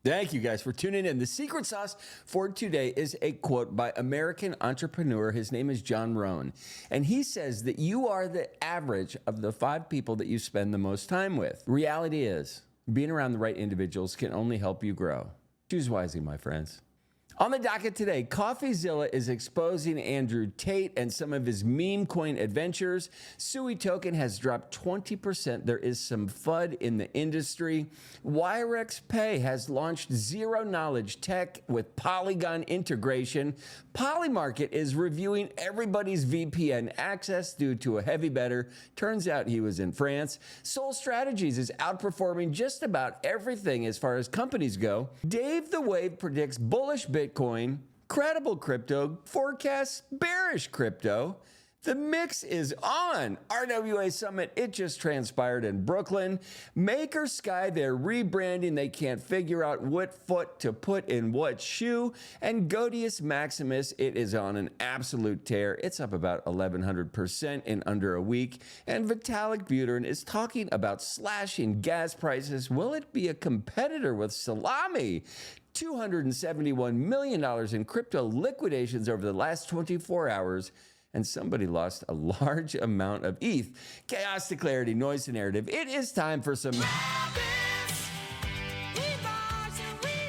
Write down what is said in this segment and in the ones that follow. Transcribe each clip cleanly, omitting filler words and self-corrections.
Thank you guys for tuning in. The secret sauce for today is a quote by American entrepreneur. His name is John Rohn. And he says that you are the average of the 5 people that you spend the most time with. Reality is, being around the right individuals can only help you grow. Choose wisely, my friends. On the docket today, Coffeezilla is exposing Andrew Tate and some of his meme coin adventures. Sui token has dropped 20%. There is some FUD in the industry. Wirex Pay has launched zero-knowledge tech with Polygon integration. Polymarket is reviewing everybody's VPN access due to a heavy bettor. Turns out he was in France. Sol Strategies is outperforming just about everything as far as companies go. Dave the Wave predicts bullish Bitcoin, credible crypto forecasts bearish crypto. The mix is on. RWA Summit, it just transpired in Brooklyn. Maker Sky, they're rebranding. They can't figure out what foot to put in what shoe. And Godius Maximus, it is on an absolute tear. It's up about 1,100% in under a week. And Vitalik Buterin is talking about slashing gas prices. Will it be a competitor with salami? $271 million in crypto liquidations over the last 24 hours. And somebody lost a large amount of ETH. Chaos to clarity, noise to narrative. It is time for some...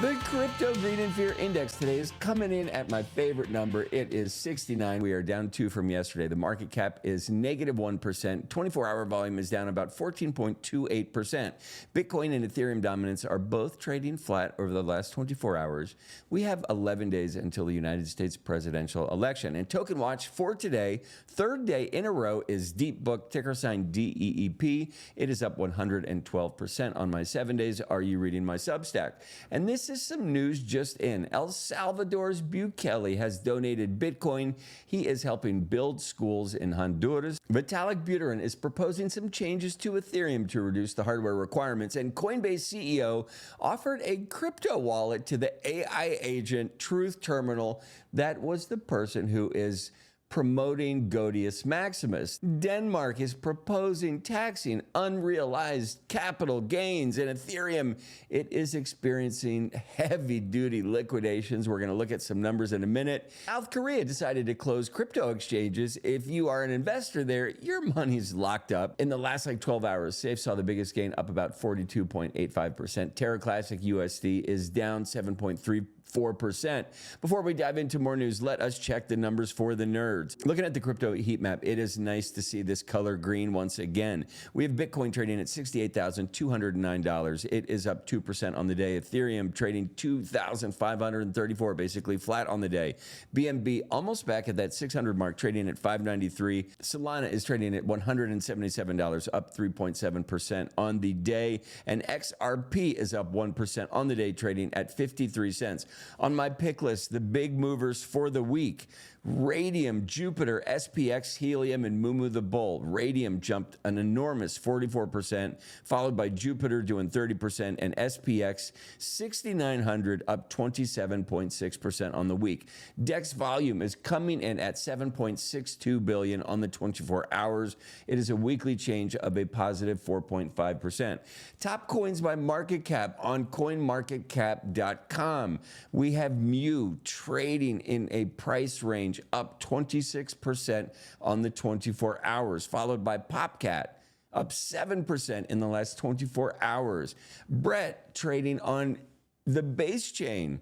The Crypto Greed and Fear Index today is coming in at my favorite number. It is 69. We are down 2 from yesterday. The market cap is negative 1%. 24-hour volume is down about 14.28%. Bitcoin and Ethereum dominance are both trading flat over the last 24 hours. We have 11 days until the United States presidential election. And Token Watch for today, third day in a row, is Deep Book, ticker sign DEEP. It is up 112% on my 7 days. Are you reading my Substack? And this is some news just in. El Salvador's Bukele has donated Bitcoin. He is helping build schools in Honduras. Vitalik Buterin is proposing some changes to Ethereum to reduce the hardware requirements. And Coinbase CEO offered a crypto wallet to the AI agent Truth Terminal. That was the person who is promoting Godius Maximus. Denmark is proposing taxing unrealized capital gains, and Ethereum, it is experiencing heavy-duty liquidations. We're going to look at some numbers in a minute. South Korea decided to close crypto exchanges. If you are an investor there, your money's locked up. In the last 12 hours, Safe saw the biggest gain, up about 42.85%. Terra Classic USD is down 7.3%. 4%. Before we dive into more news, let us check the numbers for the nerds. Looking at the crypto heat map, it is nice to see this color green once again. We have Bitcoin trading at $68,209. It is up 2% on the day. Ethereum trading $2,534, basically flat on the day. BNB almost back at that 600 mark, trading at $593. Solana is trading at $177, up 3.7% on the day. And XRP is up 1% on the day, trading at 53 cents. On my pick list, the big movers for the week: Radium, Jupiter, SPX, Helium, and Mumu the Bull. Radium jumped an enormous 44%, followed by Jupiter doing 30%, and SPX 6,900 up 27.6% on the week. DEX volume is coming in at 7.62 billion on the 24 hours. It is a weekly change of a positive 4.5%. Top coins by market cap on coinmarketcap.com. We have Mu trading in a price range up 26% on the 24 hours, followed by Popcat up 7% in the last 24 hours. Brett trading on the base chain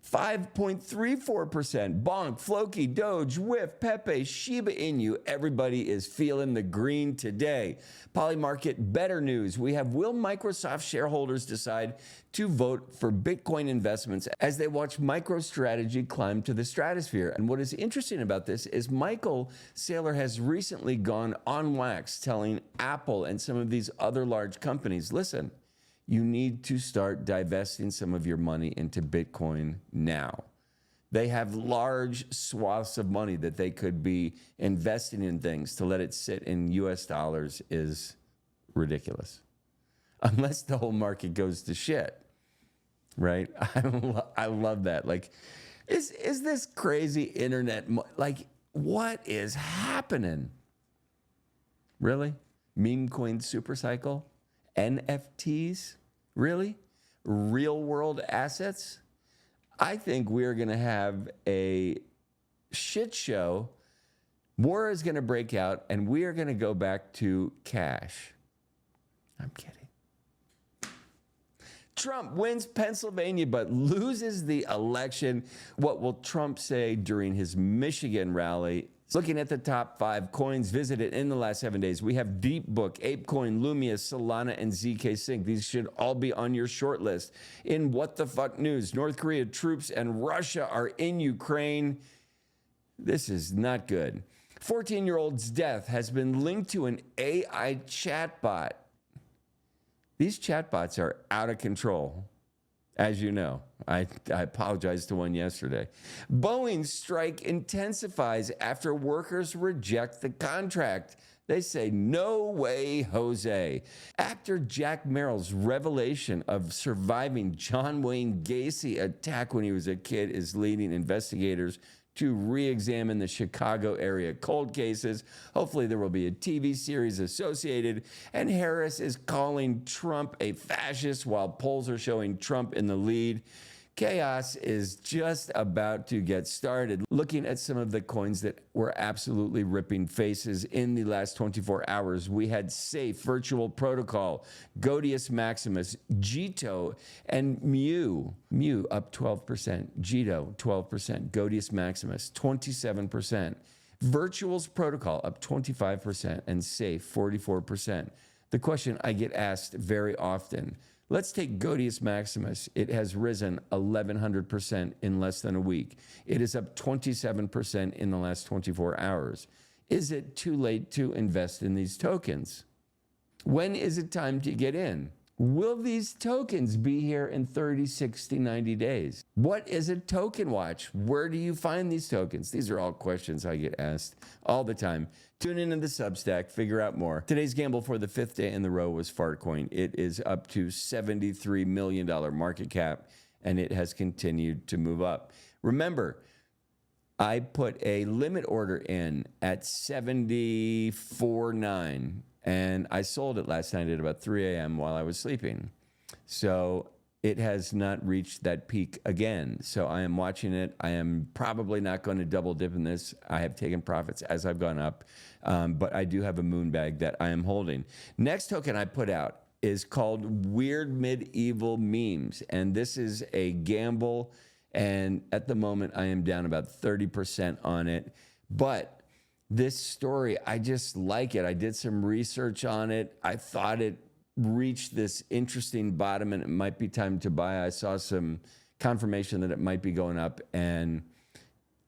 5.34%. Bonk, Floki, Doge, Whiff, Pepe, Shiba Inu. Everybody is feeling the green today. Polymarket, better news. We have, will Microsoft shareholders decide to vote for Bitcoin investments as they watch MicroStrategy climb to the stratosphere? And what is interesting about this is Michael Saylor has recently gone on wax telling Apple and some of these other large companies, listen, you need to start divesting some of your money into Bitcoin now. They have large swaths of money that they could be investing in things. To let it sit in US dollars is ridiculous. Unless the whole market goes to shit, right? I love that. Like, is this crazy internet? Like, what is happening? Really? Meme coin super cycle? NFTs? Really? real world assets, I think we're going to have a shit show. War is going to break out, and we are going to go back to cash. I'm kidding. Trump wins Pennsylvania but loses the election. What will Trump say during his Michigan rally? Looking at the top 5 coins visited in the last 7 days, we have DeepBook, ApeCoin, Lumia, Solana, and ZK Sync. These should all be on your short list. In What the Fuck News, North Korea troops and Russia are in Ukraine. This is not good. 14-year-old's death has been linked to an AI chatbot. These chatbots are out of control, as you know. I apologized to one yesterday. Boeing's strike intensifies after workers reject the contract. They say, no way, Jose. Actor Jack Merrill's revelation of surviving John Wayne Gacy attack when he was a kid is leading investigators to re-examine the Chicago area cold cases. Hopefully there will be a TV series associated. And Harris is calling Trump a fascist while polls are showing Trump in the lead. Chaos is just about to get started. Looking at some of the coins that were absolutely ripping faces in the last 24 hours, we had Safe, Virtual Protocol, Godius Maximus, Jito, and Mu. Mu up 12%, Jito 12%, Godius Maximus 27%, Virtual's Protocol up 25%, and Safe 44%. The question I get asked very often, let's take Godius Maximus. It has risen 1,100% in less than a week. It is up 27% in the last 24 hours. Is it too late to invest in these tokens? When is it time to get in? Will these tokens be here in 30, 60, 90 days? What is a token watch? Where do you find these tokens? These are all questions I get asked all the time. Tune in to the Substack, figure out more. Today's gamble for the 5th day in the row was Fartcoin. It is up to $73 million market cap, and it has continued to move up. Remember, I put a limit order in at 74.9, and I sold it last night at about 3 a.m. while I was sleeping. So it has not reached that peak again. So I am watching it. I am probably not going to double dip in this. I have taken profits as I've gone up, but I do have a moon bag that I am holding. Next token I put out is called Weird Medieval Memes, and this is a gamble, and at the moment I am down about 30% on it. But this story, I just like it. I did some research on it. I thought it reached this interesting bottom and it might be time to buy. I saw some confirmation that it might be going up, and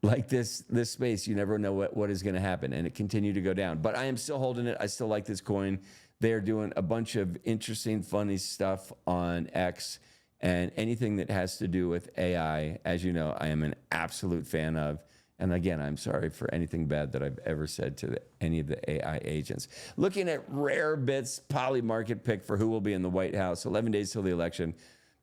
like this space, you never know what is going to happen, and it continued to go down. But I am still holding it. I still like this coin. They are doing a bunch of interesting, funny stuff on X, and anything that has to do with AI, as you know, I am an absolute fan of. And again, I'm sorry for anything bad that I've ever said to any of the AI agents. Looking at Rare Bits, Polymarket pick for who will be in the White House, 11 days till the election.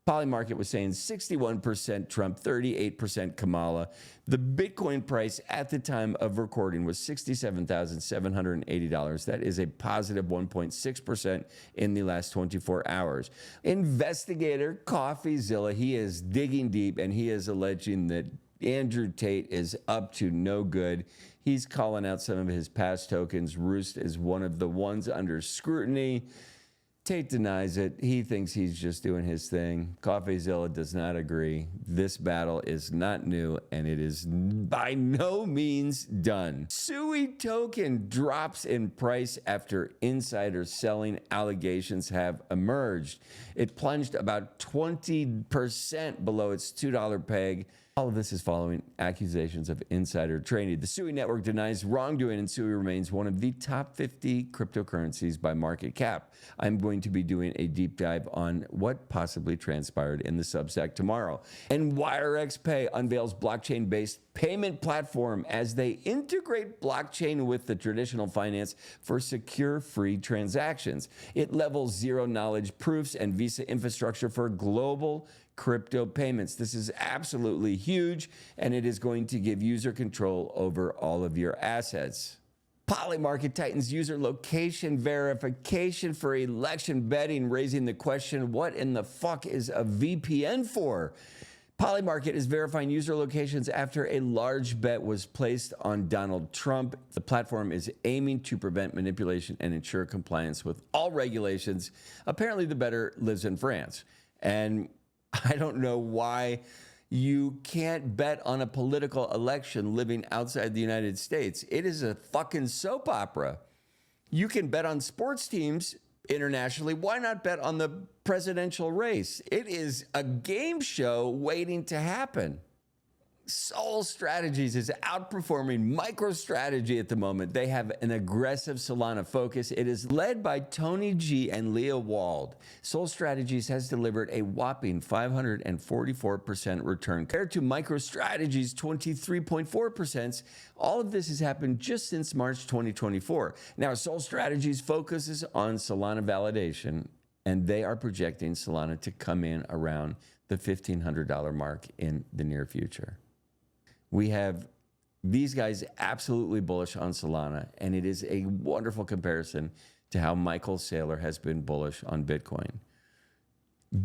Polymarket was saying 61% Trump, 38% Kamala. The Bitcoin price at the time of recording was $67,780. That is a positive 1.6% in the last 24 hours. Investigator Coffeezilla, he is digging deep, and he is alleging that Andrew Tate is up to no good. He's calling out some of his past tokens. Roost is one of the ones under scrutiny. Tate denies it. He thinks he's just doing his thing. Coffeezilla does not agree. This battle is not new, and it is by no means done. Sui token drops in price after insider selling allegations have emerged. It plunged about 20% below its $2 peg. All of this is following accusations of insider trading. The Sui network denies wrongdoing, and Sui remains one of the top 50 cryptocurrencies by market cap. I'm going to be doing a deep dive on what possibly transpired in the Substack tomorrow. And WireXPay unveils blockchain-based payment platform as they integrate blockchain with the traditional finance for secure, free transactions. It levels zero-knowledge proofs and Visa infrastructure for global crypto payments. This is absolutely huge, and it is going to give user control over all of your assets. Polymarket tightens user location verification for election betting, raising the question, what in the fuck is a VPN for? Polymarket is verifying user locations after a large bet was placed on Donald Trump. The platform is aiming to prevent manipulation and ensure compliance with all regulations. Apparently, the bettor lives in France. And I don't know why you can't bet on a political election living outside the United States. It is a fucking soap opera. You can bet on sports teams internationally. Why not bet on the presidential race? It is a game show waiting to happen. Sol Strategies is outperforming MicroStrategy at the moment. They have an aggressive Solana focus. It is led by Tony G and Leah Wald. Sol Strategies has delivered a whopping 544% return compared to MicroStrategy's 23.4%. All of this has happened just since March 2024. Now, Sol Strategies focuses on Solana validation, and they are projecting Solana to come in around the $1,500 mark in the near future. We have these guys absolutely bullish on Solana, and it is a wonderful comparison to how Michael Saylor has been bullish on Bitcoin.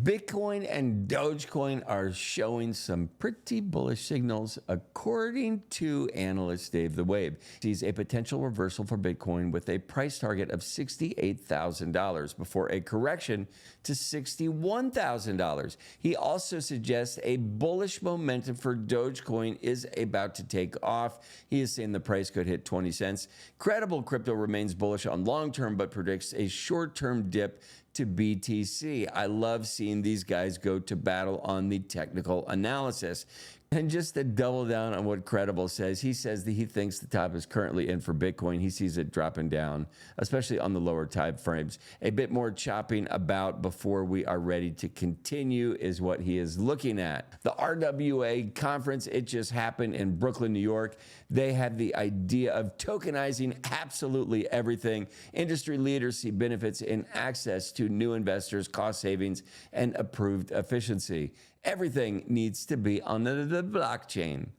Bitcoin and Dogecoin are showing some pretty bullish signals, according to analyst Dave the Wave. He sees a potential reversal for Bitcoin with a price target of $68,000 before a correction to $61,000. He also suggests a bullish momentum for Dogecoin is about to take off. He is saying the price could hit 20 cents. Credible Crypto remains bullish on long term, but predicts a short-term dip to BTC. I love seeing these guys go to battle on the technical analysis. And just to double down on what Credible says, he says that he thinks the top is currently in for Bitcoin. He sees it dropping down, especially on the lower time frames. A bit more chopping about before we are ready to continue is what he is looking at. The RWA conference, it just happened in Brooklyn, New York. They had the idea of tokenizing absolutely everything. Industry leaders see benefits in access to new investors, cost savings, and improved efficiency. Everything needs to be on the blockchain.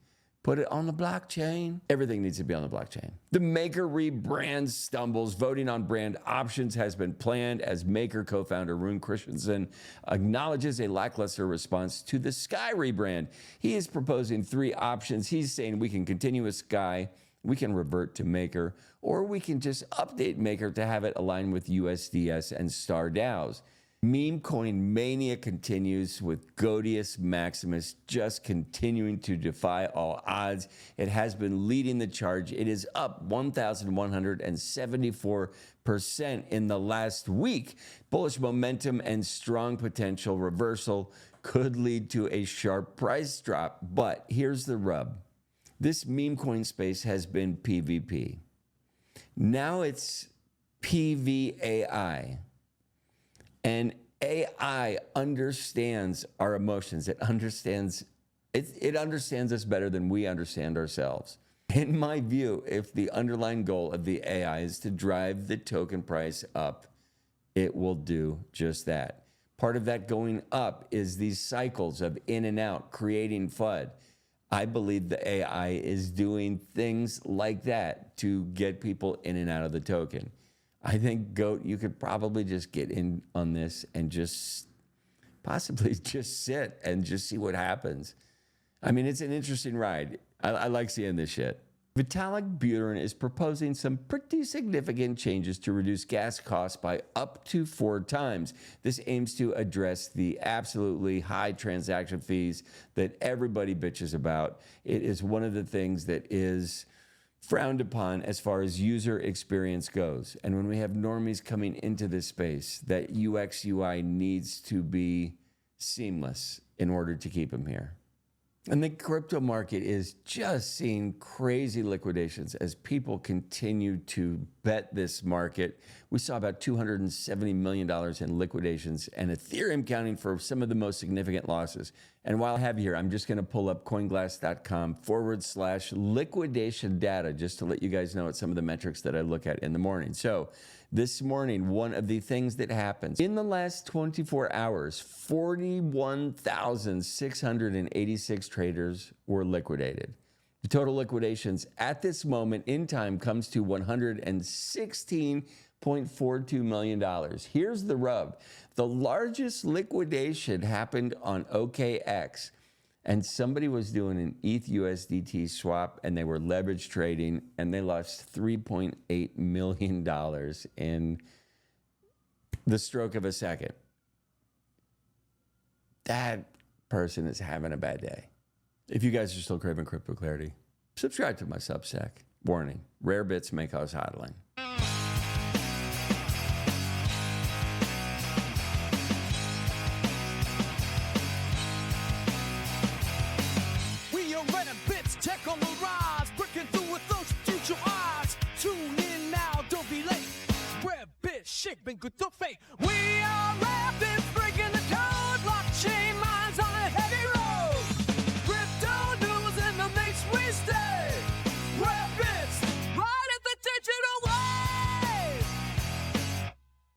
Put it on the blockchain. Everything needs to be on the blockchain. The Maker rebrand stumbles. Voting on brand options has been planned as Maker co-founder Rune Christensen acknowledges a lackluster response to the Sky rebrand. He is proposing 3 options. He's saying we can continue with Sky, we can revert to Maker, or we can just update Maker to have it align with USDS and Star DAOs. Memecoin mania continues with Godius Maximus just continuing to defy all odds. It has been leading the charge. It is up 1,174% in the last week. Bullish momentum and strong potential reversal could lead to a sharp price drop. But here's the rub. This memecoin space has been PvP. Now it's PvAI. And AI understands our emotions. It understands us better than we understand ourselves. In my view, if the underlying goal of the AI is to drive the token price up, it will do just that. Part of that going up is these cycles of in and out, creating FUD. I believe the AI is doing things like that to get people in and out of the token. I think, Goat, you could probably just get in on this and just possibly just sit and just see what happens. I mean, it's an interesting ride. I like seeing this shit. Vitalik Buterin is proposing some pretty significant changes to reduce gas costs by up to 4 times. This aims to address the absolutely high transaction fees that everybody bitches about. It is one of the things that is frowned upon as far as user experience goes. And when we have normies coming into this space, that UX UI needs to be seamless in order to keep them here. And the crypto market is just seeing crazy liquidations as people continue to bet this market. We saw about $270 million in liquidations, and Ethereum counting for some of the most significant losses. And while I have you here, I'm just going to pull up coinglass.com/liquidation data just to let you guys know what some of the metrics that I look at in the morning. So this morning, one of the things that happens in the last 24 hours, 41,686 traders were liquidated. The total liquidations at this moment in time comes to $116.42 million. Here's the rub. The largest liquidation happened on OKX, and somebody was doing an ETH USDT swap, and they were leverage trading, and they lost $3.8 million in the stroke of a second. That person is having a bad day. If you guys are still craving crypto clarity, subscribe to my Substack. Warning, rare bits may cause hodling. We are running bits, tech on the rise, breaking through with those future eyes. Tune in now, don't be late. Rare bits, shake, been good to fate. We are rare bits.